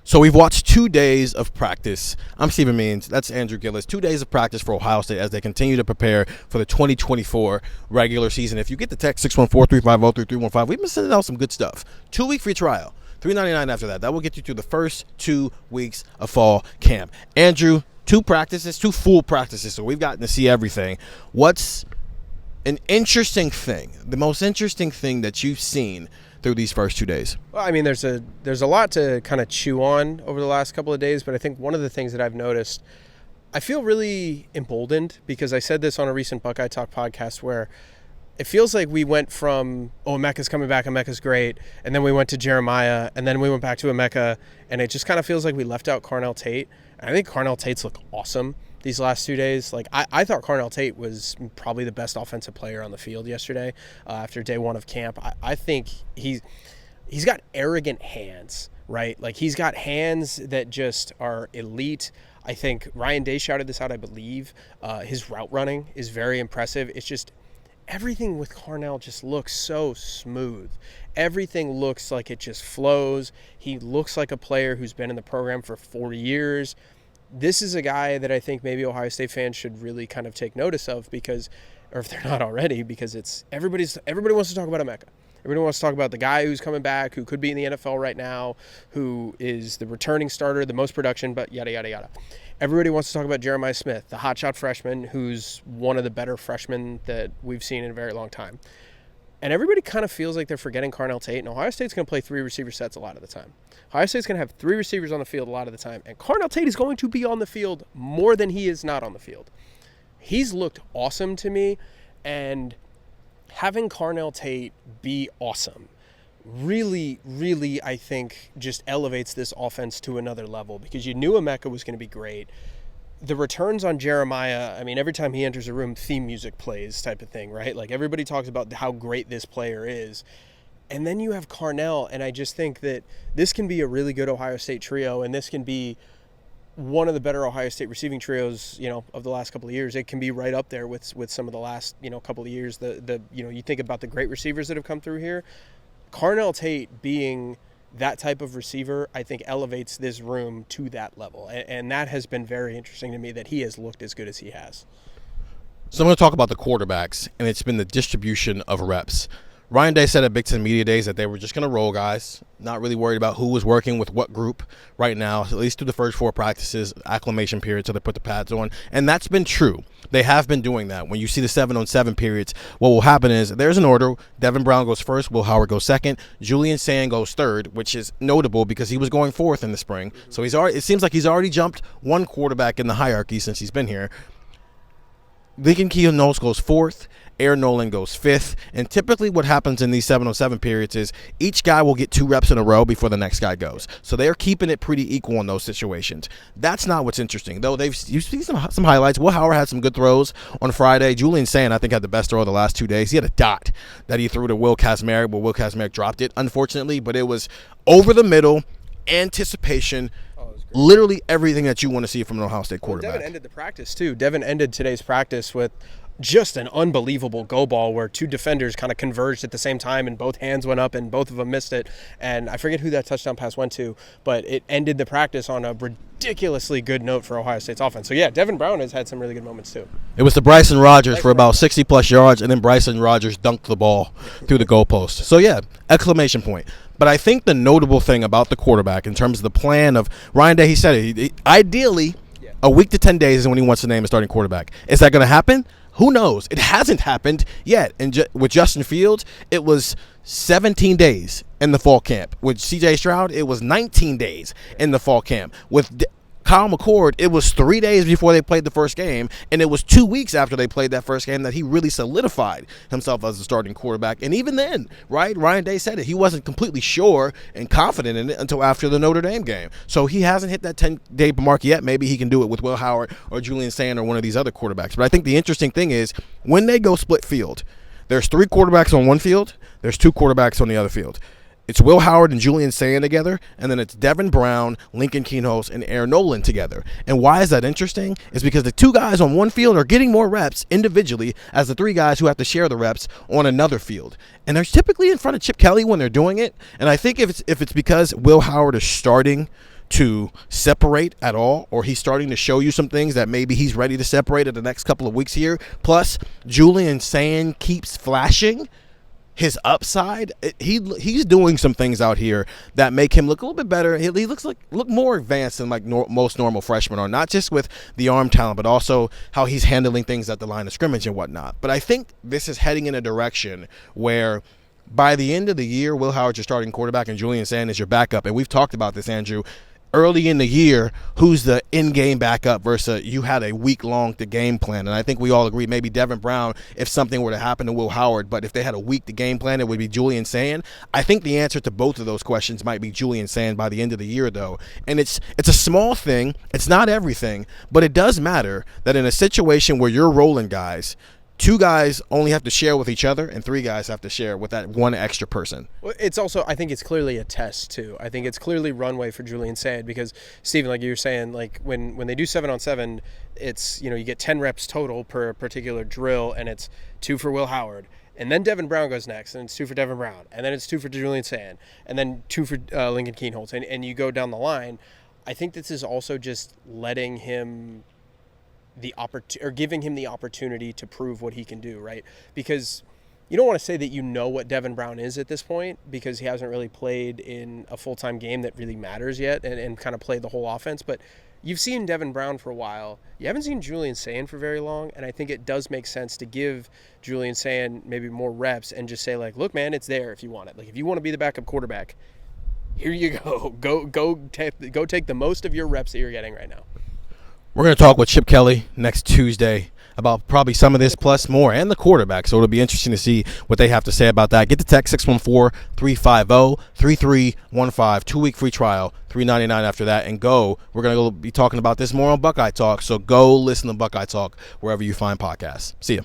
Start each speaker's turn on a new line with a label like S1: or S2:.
S1: So we've watched 2 days of practice. I'm Stephen Means. That's Andrew Gillis. 2 days of practice for Ohio State as they continue to prepare for the 2024 regular season. If you get the text 614-350-3315, we've been sending out some good stuff. 2-week free trial. $3.99 after that. That will get you through the first 2 weeks of fall camp. Andrew, 2 full practices, so we've gotten to see everything. What's an interesting thing, the most interesting thing that you've seen through these first 2 days?
S2: Well, I mean, there's a lot to kind of chew on over the last couple of days, but I think one of the things that I've noticed, I feel really emboldened because I said this on a recent Buckeye Talk podcast where it feels like we went from, Emeka's coming back, Emeka's great, and then we went to Jeremiah, and then we went back to Emeka, and it just kind of feels like we left out Carnell Tate. And I think Carnell Tate's looked awesome these last 2 days. Like I thought Carnell Tate was probably the best offensive player on the field yesterday after day one of camp. I think he's got arrogant hands, right? Like he's got hands that just are elite. I think Ryan Day shouted this out, I believe. His route running is very impressive. It's just everything with Carnell just looks so smooth. Everything looks like it just flows. He looks like a player who's been in the program for 4 years. This is a guy that I think maybe Ohio State fans should really kind of take notice of because, or if they're not already, because it's everybody wants to talk about Emeka. Everybody wants to talk about the guy who's coming back, who could be in the NFL right now, who is the returning starter, the most production, but yada, yada, yada. Everybody wants to talk about Jeremiah Smith, the hotshot freshman, who's one of the better freshmen that we've seen in a very long time. And everybody kind of feels like they're forgetting Carnell Tate, and Ohio State's going to play 3 receiver sets a lot of the time. Ohio State's going to have 3 receivers on the field a lot of the time, and Carnell Tate is going to be on the field more than he is not on the field. He's looked awesome to me, and having Carnell Tate be awesome really, really, I think, just elevates this offense to another level because you knew Emeka was going to be great. The returns on Jeremiah, I mean, every time he enters a room, theme music plays type of thing, right? Like everybody talks about how great this player is. And then you have Carnell, and I just think that this can be a really good Ohio State trio, and this can be one of the better Ohio State receiving trios, of the last couple of years. It can be right up there with some of the last, couple of years. You think about the great receivers that have come through here. Carnell Tate being that type of receiver, I think, elevates this room to that level. And that has been very interesting to me that he has looked as good as he has.
S1: So I'm going to talk about the quarterbacks, and it's been the distribution of reps. Ryan Day said at Big Ten Media Days that they were just going to roll guys, not really worried about who was working with what group right now, at least through the first 4 practices, acclimation period, so they put the pads on. And that's been true. They have been doing that. When you see the 7-on-7 periods, what will happen is there's an order. Devin Brown goes first. Will Howard goes second. Julian Sand goes third, which is notable because he was going fourth in the spring. So it seems like he's already jumped one quarterback in the hierarchy since he's been here. Lincoln Keel-Knowles goes fourth. Aaron Nolan goes fifth. And typically what happens in these 7-on-7 periods is each guy will get 2 reps in a row before the next guy goes. So they're keeping it pretty equal in those situations. That's not what's interesting, though. You see some highlights. Will Howard had some good throws on Friday. Julian Sand, I think, had the best throw of the last 2 days. He had a dot that he threw to Will Kazmarek, but Will Kazmarek dropped it, unfortunately. But it was over the middle, anticipation, literally everything that you want to see from an Ohio State quarterback.
S2: Devin ended the practice, too. Devin ended today's practice with just an unbelievable go ball where 2 defenders kind of converged at the same time and both hands went up and both of them missed it. And I forget who that touchdown pass went to, but it ended the practice on a ridiculously good note for Ohio State's offense. So, yeah, Devin Brown has had some really good moments, too.
S1: It was to Bryson Rogers for about 60-plus yards, and then Bryson Rogers dunked the ball through the goalpost. So, yeah, exclamation point. But I think the notable thing about the quarterback in terms of the plan of Ryan Day, he said it, ideally a week to 10 days is when he wants to name a starting quarterback. Is that going to happen? Who knows? It hasn't happened yet. And with Justin Fields, it was 17 days in the fall camp. With C.J. Stroud, it was 19 days in the fall camp. With Kyle McCord, it was 3 days before they played the first game, and it was 2 weeks after they played that first game that he really solidified himself as a starting quarterback. And even then, right, Ryan Day said it, he wasn't completely sure and confident in it until after the Notre Dame game. So he hasn't hit that 10-day mark yet. Maybe he can do it with Will Howard or Julian Sand or one of these other quarterbacks. But I think the interesting thing is when they go split field, there's 3 quarterbacks on one field, there's 2 quarterbacks on the other field. It's Will Howard and Julian Sand together, and then it's Devin Brown, Lincoln Keel-Knowles, and Aaron Nolan together. And why is that interesting? It's because the 2 guys on one field are getting more reps individually as the 3 guys who have to share the reps on another field. And they're typically in front of Chip Kelly when they're doing it. And I think if it's because Will Howard is starting to separate at all, or he's starting to show you some things that maybe he's ready to separate in the next couple of weeks here. Plus, Julian Sand keeps flashing his upside. He's doing some things out here that make him look a little bit better. He look more advanced than like most normal freshmen are, not just with the arm talent, but also how he's handling things at the line of scrimmage and whatnot. But I think this is heading in a direction where by the end of the year, Will Howard's your starting quarterback and Julian Sand is your backup. And we've talked about this, Andrew. Early in the year, who's the in-game backup versus you had a week long to game plan. And I think we all agree maybe Devin Brown if something were to happen to Will Howard, but if they had a week to game plan, it would be Julian Sand. I think the answer to both of those questions might be Julian Sand by the end of the year, though. And it's a small thing. It's not everything, but it does matter that in a situation where you're rolling guys, 2 guys only have to share with each other, and 3 guys have to share with that one extra person.
S2: Well, it's also, I think it's clearly a test, too. I think it's clearly runway for Julian Sand because, Stephen, like you were saying, like when they do 7-on-7, it's, you get 10 reps total per particular drill, and it's 2 for Will Howard. And then Devin Brown goes next, and it's 2 for Devin Brown. And then it's 2 for Julian Sand, and then 2 for Lincoln Keenholz. And you go down the line. I think this is also just letting him giving him the opportunity to prove what he can do, right? Because you don't want to say that you know what Devin Brown is at this point because he hasn't really played in a full-time game that really matters yet and kind of played the whole offense. But you've seen Devin Brown for a while. You haven't seen Julian Sand for very long, and I think it does make sense to give Julian Sand maybe more reps and just say, like, look, man, it's there if you want it. Like, if you want to be the backup quarterback, here you go. Go take the most of your reps that you're getting right now.
S1: We're going to talk with Chip Kelly next Tuesday about probably some of this plus more and the quarterback. So it'll be interesting to see what they have to say about that. Get the text 614-350-3315. 2-week free trial, $3.99 after that. And go. We're going to be talking about this more on Buckeye Talk. So go listen to Buckeye Talk wherever you find podcasts. See you.